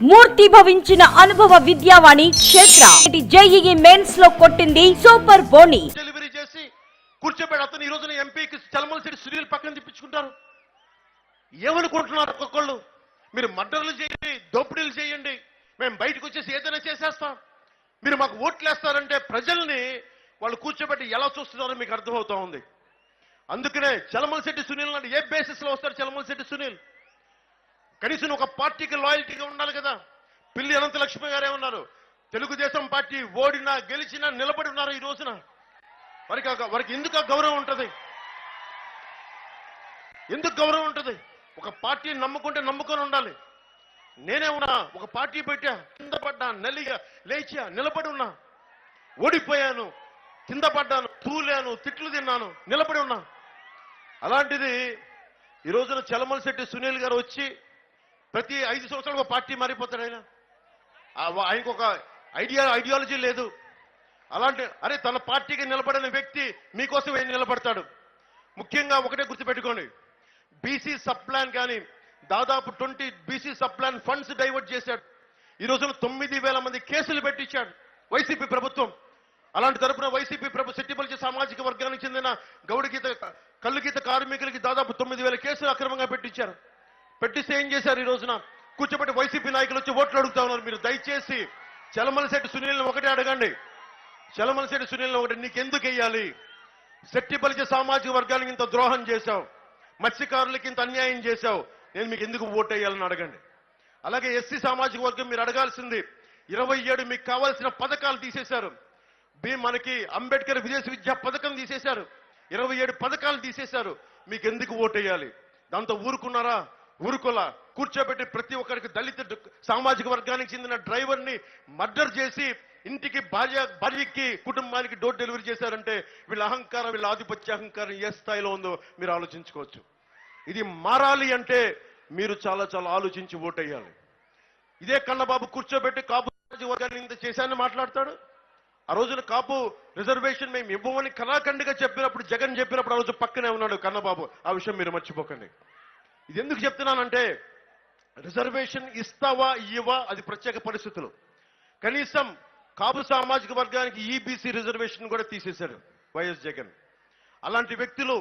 మూర్తి భవించిన అనుభవ విద్యావాణి క్షేత్ర JEE mains లో కొట్టింది సూపర్ బోని. డెలివరీ చేసి కూర్చోబెట్టి అతను ఈ రోజున ఎంపీకి చలమలసిరి సునీల్ పక్కన తిప్పించుకుంటారు. ఏమనుకుంటున్నారు ఒక్కొక్కళ్ళు? మీరు మర్డర్లు చేయండి, దోపిడీలు చేయండి, మేము బయటకు వచ్చేసి ఏదైనా చేసేస్తాం, మీరు మాకు ఓట్లు వేస్తారంటే ప్రజల్ని వాళ్ళు కూర్చోబెట్టి ఎలా చూస్తున్నారో మీకు అర్థమవుతా ఉంది. అందుకనే చలమలశెట్టి సునీల్ అంటే ఏ బేసిస్ లో వస్తారు? చలమలశెట్టి సునీల్ కనీసం ఒక పార్టీకి లాయల్టీగా ఉండాలి కదా. పిల్లి అనంతలక్ష్మి గారే ఉన్నారు, తెలుగుదేశం పార్టీ ఓడినా గెలిచినా నిలబడి ఉన్నారు. ఈ రోజున వారికి ఎందుకు గౌరవం ఉంటుంది? ఎందుకు గౌరవం ఉంటుంది? ఒక పార్టీని నమ్ముకుంటే నమ్ముకొని ఉండాలి. నేనే ఉన్నా, ఒక పార్టీ పెట్టా, కింద పడ్డా, నల్లిగా లేచా, నిలబడి ఉన్నా. ఓడిపోయాను, కింద పడ్డాను, తూలాను, తిట్లు తిన్నాను, నిలబడి ఉన్నా. అలాంటిది ఈ రోజున చలమలశెట్టి సునీల్ గారు వచ్చి ప్రతి 5 సంవత్సరాలు ఒక పార్టీ మారిపోతాడు. ఆయనకు ఒక ఐడియాలజీ లేదు. అలాంటి తన పార్టీకి నిలబడిన వ్యక్తి మీకోసం ఏం నిలబడతాడు? ముఖ్యంగా ఒకటే గుర్తుపెట్టుకోండి, బీసీ సబ్ ప్లాన్ కానీ దాదాపు 20 BC sub plan funds divert చేశాడు. ఈ రోజున 9,000 మంది కేసులు పెట్టించాడు వైసీపీ ప్రభుత్వం. అలాంటి తరపున వైసీపీ సెట్టిబలిజ సామాజిక వర్గానికి చెందిన కల్లు గీత కార్మికులకి దాదాపు 9,000 కేసులు అక్రమంగా పెట్టించారు. పెట్టిస్తే ఏం చేశారు? ఈ రోజున కూర్చోబెట్టి వైసీపీ నాయకులు వచ్చి ఓట్లు అడుగుతా ఉన్నారు. మీరు దయచేసి చలమలశెట్టి సునీల్ని ఒకటే అడగండి, చలమలశెట్టి సునీల్ని ఒకటి, నీకెందుకు వెయ్యాలి? సెట్టిబలిజ సామాజిక వర్గానికి ఇంత ద్రోహం చేశావు, మత్స్యకారులకి ఇంత అన్యాయం చేశావు, నేను మీకు ఎందుకు ఓటు వేయాలని అడగండి. అలాగే ఎస్సీ సామాజిక వర్గం మీరు అడగాల్సింది, 27 మీకు కావాల్సిన పథకాలు తీసేశారు. మనకి అంబేద్కర్ విదేశీ విద్యా పథకం తీసేశారు, 27 పథకాలు తీసేశారు. మీకు ఎందుకు ఓటు వేయాలి? దాంతో ఊరుకున్నారా? ఊరుకోలా. కూర్చోబెట్టి ప్రతి ఒక్కరికి దళిత సామాజిక వర్గానికి చెందిన డ్రైవర్ని మర్డర్ చేసి ఇంటికి భార్యకి కుటుంబానికి డోర్ డెలివరీ చేశారంటే వీళ్ళ అహంకారం, వీళ్ళ ఆధిపత్య అహంకారం ఏ స్థాయిలో ఉందో మీరు ఆలోచించుకోవచ్చు. ఇది మారాలి అంటే మీరు చాలా చాలా ఆలోచించి ఓటేయాలి. ఇదే కన్నబాబు కూర్చోబెట్టి కాపు వర్గాన్ని ఇంత చేశానని మాట్లాడతాడు. ఆ రోజున కాపు రిజర్వేషన్ మేము ఇవ్వమని కళాఖండిగా చెప్పినప్పుడు, జగన్ చెప్పినప్పుడు ఆ రోజు పక్కనే ఉన్నాడు కన్నబాబు. ఆ విషయం మీరు మర్చిపోకండి. ఇది ఎందుకు చెప్తున్నానంటే, రిజర్వేషన్ ఇస్తావా ఇవ్వవా అది ప్రత్యేక పరిస్థితులు. కనీసం కాపు సామాజిక వర్గానికి ఈబీసీ రిజర్వేషన్ కూడా తీసేశారు వైఎస్ జగన్. అలాంటి వ్యక్తులు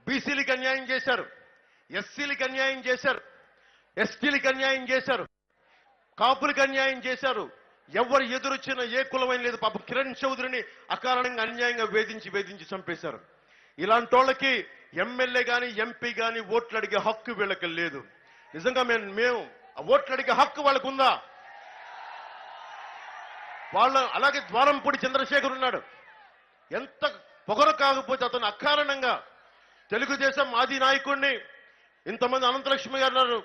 బీసీలకు అన్యాయం చేశారు, ఎస్సీలకు అన్యాయం చేశారు, ఎస్టీలకు అన్యాయం చేశారు, కాపులకు అన్యాయం చేశారు. ఎవరు ఎదురొచ్చినా ఏ కులమైన లేదు. పాపం కిరణ్ చౌదరిని అకారణంగా అన్యాయంగా వేధించి చంపేశారు. ఇలాంటి వాళ్ళకి ఎమ్మెల్యే కానీ ఎంపీ కానీ ఓట్లు అడిగే హక్కు వీళ్ళకి లేదు. నిజంగా మేము ఓట్లు అడిగే హక్కు వాళ్ళకు ఉందా? అలాగే ద్వారంపూడి చంద్రశేఖర్ ఉన్నాడు. ఎంత పొగరు కాకపోతే అతను అకారణంగా తెలుగుదేశం ఆది నాయకుడిని, ఇంతమంది అనంతలక్ష్మి గారు ఉన్నారు,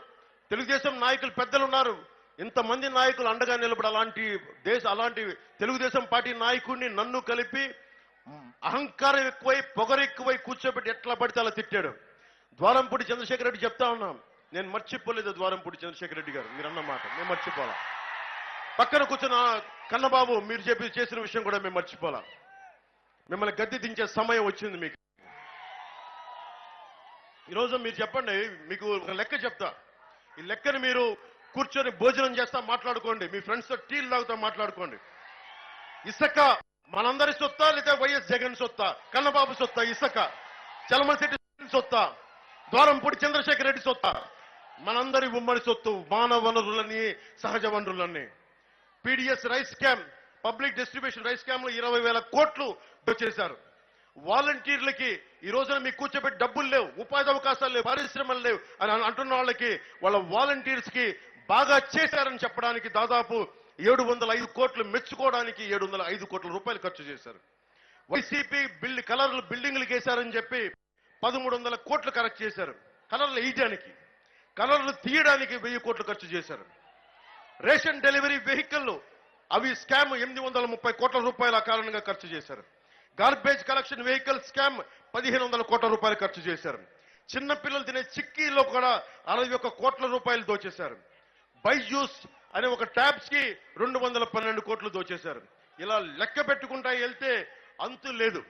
తెలుగుదేశం నాయకులు పెద్దలు ఉన్నారు, ఇంతమంది నాయకులు అండగా నిలబడి అలాంటి తెలుగుదేశం పార్టీ నాయకుడిని నన్ను కలిపి అహంకారం ఎక్కువై పొగరు ఎక్కువై కూర్చోబెట్టి ఎట్లా పడితే అలా తిట్టాడు. ద్వారంపూడి చంద్రశేఖర్ రెడ్డి చెప్తా ఉన్నాం, నేను మర్చిపోలేదు ద్వారంపూడి చంద్రశేఖర్ రెడ్డి గారు మీరు అన్న మాట మేము మర్చిపోలా. పక్కన కూర్చున్న కన్నబాబు మీరు చేసిన విషయం కూడా మేము మర్చిపోలా. మిమ్మల్ని గద్దె దించే సమయం వచ్చింది మీకు. ఈరోజు మీరు చెప్పండి, మీకు ఒక లెక్క చెప్తా. ఈ లెక్కని మీరు కూర్చొని భోజనం చేస్తా మాట్లాడుకోండి, మీ ఫ్రెండ్స్తో టీలు తాగుతా మాట్లాడుకోండి. ఇసుక మనందరి సొత్తా లేదా వైఎస్ జగన్ సొత్తా? కన్నబాబు సొత్తా ఇసుక? చలమలశెట్టి సొత్తా? ద్వారంపూడి చంద్రశేఖర్ రెడ్డి సొత్తా? మనందరి ఉమ్మడి సొత్తు. మానవ వనరులన్నీ, సహజ వనరులన్నీ. PDS rice scam, public distribution rice scam లో 20,000 కోట్లు దోచేశారు. వాలంటీర్లకి ఈ రోజున మీకు కూర్చోబెట్టి డబ్బులు లేవు, ఉపాధి అవకాశాలు లేవు, పరిశ్రమలు లేవు అని అంటున్న వాళ్ళకి, వాళ్ళ వాలంటీర్స్ కి బాగా చేశారని చెప్పడానికి దాదాపు 705 కోట్లు, మెచ్చుకోవడానికి 705 కోట్ల రూపాయలు ఖర్చు చేశారు. వైసీపీ కలర్లు బిల్డింగ్లు వేశారని చెప్పి 1,300 కోట్లు కరెక్ట్ చేశారు. కలర్లు వేయడానికి, కలర్లు తీయడానికి 1000 కోట్లు ఖర్చు చేశారు. రేషన్ డెలివరీ వెహికల్ అవి స్కామ్ 830 కోట్ల రూపాయల కారణంగా ఖర్చు చేశారు. గార్బేజ్ కలెక్షన్ వెహికల్ స్కామ్ 1,500 కోట్ల రూపాయలు ఖర్చు చేశారు. చిన్నపిల్లలు తినే చిక్కీలో కూడా 61 కోట్ల రూపాయలు దోచేశారు. బైజూస్ అనే ఒక ట్యాబ్స్ కి 212 కోట్లు దోచేశారు. ఇలా లెక్క పెట్టుకుంటా వెళ్తే అంతు లేదు.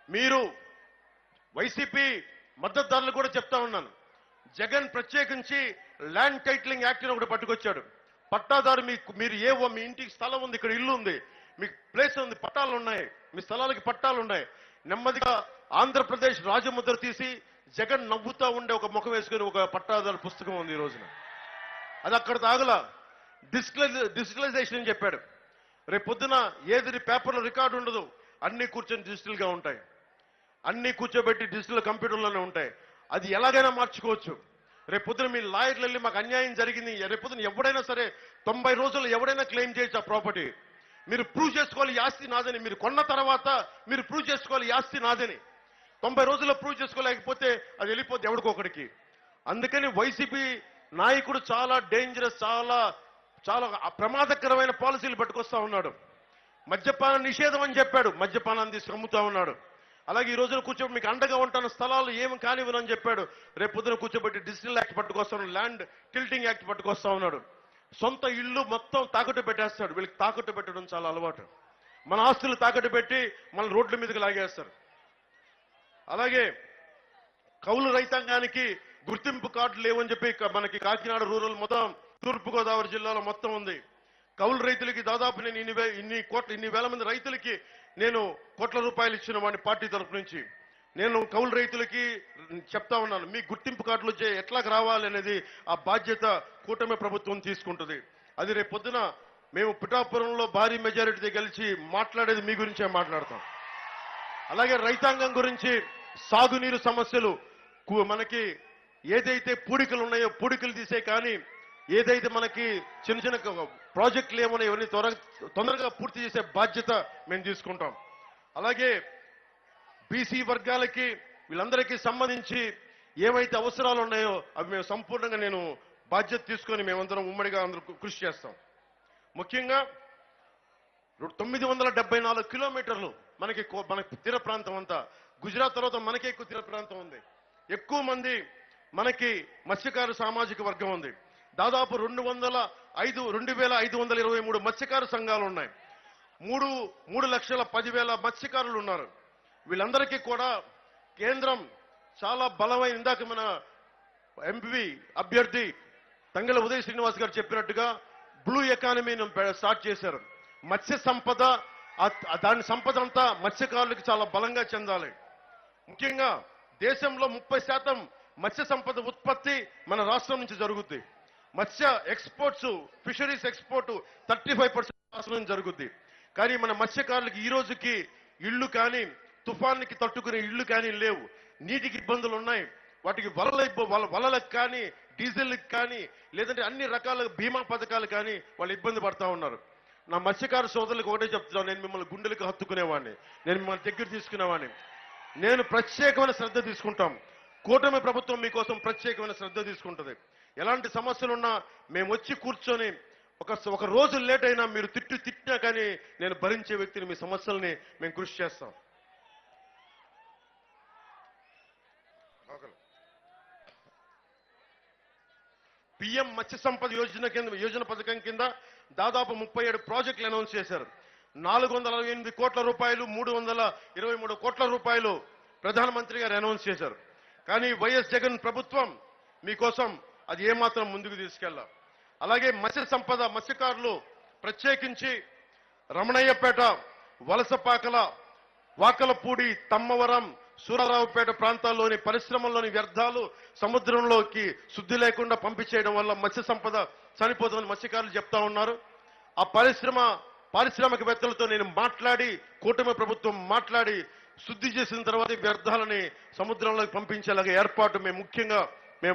మీరు వైసీపీ మద్దతుదారులు కూడా చెప్తా ఉన్నాను, జగన్ ప్రత్యేకించి ల్యాండ్ టైటిలింగ్ యాక్ట్ ని ఒకటి పట్టుకొచ్చాడు. పట్టాదారు మీరు మీ ఇంటికి స్థలం ఉంది, ఇక్కడ ఇల్లు ఉంది, మీకు ప్లేస్ ఉంది, పట్టాలు ఉన్నాయి, మీ స్థలాలకి పట్టాలు ఉన్నాయి. నెమ్మదిగా ఆంధ్రప్రదేశ్ రాజముద్ర తీసి జగన్ నవ్వుతా ఉండే ఒక ముఖం వేసుకుని ఒక పట్టాదారు పుస్తకం ఉంది ఈ రోజున. అది అక్కడ తాగల. డిజిటలైజేషన్ అని చెప్పాడు. రేపు పొద్దున ఏది పేపర్లో రికార్డు ఉండదు, అన్ని కూర్చొని డిజిటల్ గా ఉంటాయి, అన్ని కూర్చోబెట్టి డిజిటల్ కంప్యూటర్లోనే ఉంటాయి. అది ఎలాగైనా మార్చుకోవచ్చు. రేపు పొద్దున మీ లాయర్లు వెళ్ళి మాకు అన్యాయం జరిగింది, రేపు పొద్దున ఎవడైనా సరే 90 రోజుల్లో ఎవడైనా క్లెయిమ్ చేయొచ్చు ఆ ప్రాపర్టీ. మీరు ప్రూవ్ చేసుకోవాలి ఈ ఆస్తి నాదని. మీరు కొన్న తర్వాత మీరు ప్రూవ్ చేసుకోవాలి ఈ ఆస్తి నాదని. 90 రోజుల్లో ప్రూవ్ చేసుకోలేకపోతే అది వెళ్ళిపోద్ది ఎవడికొకడికి. అందుకని వైసీపీ నాయకుడు చాలా డేంజరస్, చాలా చాలా ప్రమాదకరమైన పాలసీలు పట్టుకొస్తా ఉన్నాడు. మద్యపాన నిషేధం అని చెప్పాడు, మద్యపానాన్ని తీసుకు అమ్ముతా ఉన్నాడు. అలాగే ఈ రోజున కూర్చోబెట్టి మీకు అండగా ఉంటాను, స్థలాలు ఏమి కానివ్వనని చెప్పాడు. రేపు పొద్దున కూర్చోబెట్టి డిజిటల్ యాక్ట్ పట్టుకొస్తా ఉన్నాడు, ల్యాండ్ టిల్టింగ్ యాక్ట్ పట్టుకొస్తా ఉన్నాడు. సొంత ఇల్లు మొత్తం తాకట్టు పెట్టేస్తాడు. వీళ్ళకి తాకట్టు పెట్టడం చాలా అలవాటు. మన ఆస్తులు తాకట్టు పెట్టి మన రోడ్ల మీదకి లాగేస్తారు. అలాగే కౌలు రైతాంగానికి గుర్తింపు కార్డులు లేవని చెప్పి మనకి కాకినాడ రూరల్ మొత్తం తూర్పుగోదావరి జిల్లాలో మొత్తం ఉంది. కౌలు రైతులకి దాదాపు నేను ఇన్ని వేల మంది రైతులకి నేను కోట్ల రూపాయలు ఇచ్చిన వాడిని పార్టీ తరఫు నుంచి. నేను కౌలు రైతులకి చెప్తా ఉన్నాను, మీ గుర్తింపు కార్డులు ఎట్లాగ రావాలి అనేది ఆ బాధ్యత కూటమి ప్రభుత్వం తీసుకుంటుంది. అది రేపు పొద్దున మేము పిఠాపురంలో భారీ మెజారిటీతో గెలిచి మాట్లాడేది మీ గురించే మాట్లాడతాం. అలాగే రైతాంగం గురించి సాగునీరు సమస్యలు మనకి ఏదైతే పూడికలు ఉన్నాయో పూడికలు తీసే, కానీ ఏదైతే మనకి చిన్న చిన్న ప్రాజెక్టులు ఏమన్నా ఇవన్నీ తొందరగా పూర్తి చేసే బాధ్యత మేము తీసుకుంటాం. అలాగే బీసీ వర్గాలకి వీళ్ళందరికీ సంబంధించి ఏవైతే అవసరాలు ఉన్నాయో అవి మేము సంపూర్ణంగా నేను బాధ్యత తీసుకొని మేమందరం ఉమ్మడిగా అందరూ కృషి చేస్తాం. ముఖ్యంగా 974 కిలోమీటర్లు మనకి తీర ప్రాంతం అంతా. గుజరాత్ తర్వాత మనకే ఎక్కువ తీర ప్రాంతం ఉంది. ఎక్కువ మంది మనకి మత్స్యకారు సామాజిక వర్గం ఉంది. దాదాపు 2,523 మత్స్యకారు సంఘాలు ఉన్నాయి. 3,10,000 మత్స్యకారులు ఉన్నారు. వీళ్ళందరికీ కూడా కేంద్రం చాలా బలమైన, ఇందాక మన ఎంపీ అభ్యర్థి తంగెళ్ల ఉదయ్ శ్రీనివాస్ గారు చెప్పినట్టుగా బ్లూ ఎకానమీని స్టార్ట్ చేశారు. మత్స్య సంపద, దాని సంపద అంతా మత్స్యకారులకు చాలా బలంగా చెందాలి. ముఖ్యంగా దేశంలో 30% మత్స్య సంపద ఉత్పత్తి మన రాష్ట్రం నుంచి జరుగుద్ది. మత్స్య ఎక్స్పోర్ట్స్, ఫిషరీస్ ఎక్స్పోర్ట్ 35% రాష్ట్రం నుంచి జరుగుద్ది. కానీ మన మత్స్యకారులకి ఈ రోజుకి ఇళ్లు కానీ, తుఫాన్కి తట్టుకునే ఇళ్లు కానీ లేవు. నీటికి ఇబ్బందులు ఉన్నాయి. వాటికి వలలకు కానీ, డీజిల్కి కానీ, లేదంటే అన్ని రకాల బీమా పథకాలు కానీ వాళ్ళు ఇబ్బంది పడతా ఉన్నారు. నా మత్స్యకారు సోదరులకు ఒకటే చెప్తున్నాను, నేను మిమ్మల్ని గుండెలకు హత్తుకునేవాడిని, నేను మిమ్మల్ని దగ్గర తీసుకునేవాడిని. నేను ప్రత్యేకమైన శ్రద్ధ తీసుకుంటాం. కూటమి ప్రభుత్వం మీకోసం ప్రత్యేకమైన శ్రద్ధ తీసుకుంటుంది. ఎలాంటి సమస్యలున్నా మేము వచ్చి కూర్చొని ఒక రోజు లేట్ అయినా మీరు తిట్టినా కానీ నేను భరించే వ్యక్తిని, మీ సమస్యల్ని మేము కృషి చేస్తాం. పిఎం మత్స్య సంపద యోజన పథకం కింద దాదాపు 37 ప్రాజెక్టులు అనౌన్స్ చేశారు. 448 కోట్ల రూపాయలు, 323 కోట్ల రూపాయలు ప్రధానమంత్రి గారు అనౌన్స్ చేశారు. కానీ వైఎస్ జగన్ ప్రభుత్వం మీకోసం అది ఏమాత్రం ముందుకు తీసుకెళ్ళ. అలాగే మత్స్య సంపద, మత్స్యకారులు ప్రత్యేకించి రమణయ్యపేట, వలసపాకల, వాకలపూడి, తమ్మవరం, సూరారావుపేట ప్రాంతాల్లోని పరిశ్రమల్లోని వ్యర్థాలు సముద్రంలోకి శుద్ధి లేకుండా పంపించేయడం వల్ల మత్స్య సంపద చనిపోతుందని మత్స్యకారులు చెప్తా ఉన్నారు. ఆ పారిశ్రామికవేత్తలతో నేను మాట్లాడి, కూటమి ప్రభుత్వం మాట్లాడి శుద్ధి చేసిన తర్వాత వ్యర్థాలని సముద్రంలోకి పంపించేలాగా ఏర్పాటు మేము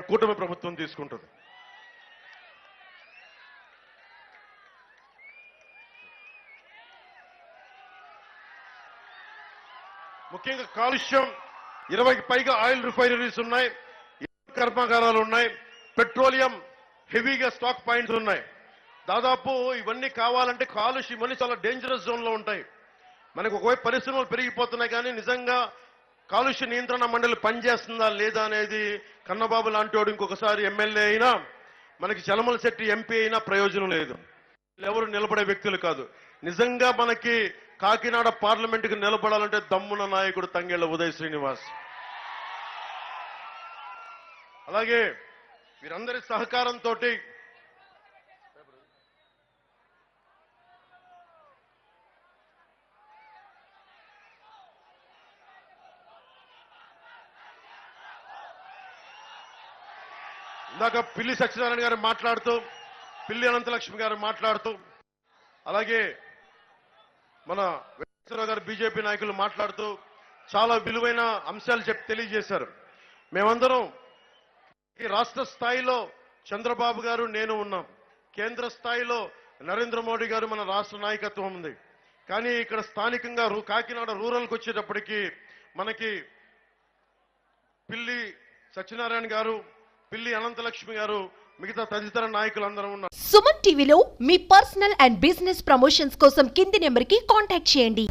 కూటమి ప్రభుత్వం తీసుకుంటుంది. ముఖ్యంగా కాలుష్యం, 20కి పైగా ఆయిల్ రిఫైనరీస్ ఉన్నాయి, కర్మాగారాలు ఉన్నాయి, పెట్రోలియం హెవీగా స్టాక్ పాయింట్స్ ఉన్నాయి. దాదాపు ఇవన్నీ కావాలంటే కాలుష్యం ఇవన్నీ చాలా డేంజరస్ జోన్ లో ఉంటాయి. మనకు ఒకవైపు పరిశ్రమలు పెరిగిపోతున్నాయి, కానీ నిజంగా కాలుష్య నియంత్రణ మండలి పనిచేస్తుందా లేదా అనేది కన్నబాబు లాంటి వాడు ఇంకొకసారి ఎమ్మెల్యే అయినా, మనకి చలమల శెట్టి ఎంపీ అయినా ప్రయోజనం లేదు. ఎవరు నిలబడే వ్యక్తులు కాదు. నిజంగా మనకి కాకినాడ పార్లమెంటుకి నిలబడాలంటే దమ్మున నాయకుడు తంగెళ్ల ఉదయ్ శ్రీనివాస్. అలాగే వీరందరి సహకారంతో ఇందాక పిల్లి సత్యనారాయణ గారు మాట్లాడుతూ, పిల్లి అనంతలక్ష్మి గారు మాట్లాడుతూ, అలాగే మన వెంకటేశ్వరరావు గారు బీజేపీ నాయకులు మాట్లాడుతూ చాలా విలువైన అంశాలు తెలియజేశారు. మేమందరం ఈ రాష్ట్ర స్థాయిలో చంద్రబాబు గారు నేను ఉన్నాం, కేంద్ర స్థాయిలో నరేంద్ర మోడీ గారు మన రాష్ట్ర నాయకత్వం ఉంది. కానీ ఇక్కడ స్థానికంగా కాకినాడ రూరల్కి వచ్చేటప్పటికి మనకి పిల్లి సత్యనారాయణ గారు, పిల్లి అనంతలక్ష్మి గారు, మిగతా తదితర నాయకులందరూ ఉన్నారు. సుమన్ టీవీలో మీ పర్సనల్ అండ్ బిజినెస్ ప్రమోషన్స్ కోసం కింది నెంబర్కి కాంటాక్ట్ చేయండి.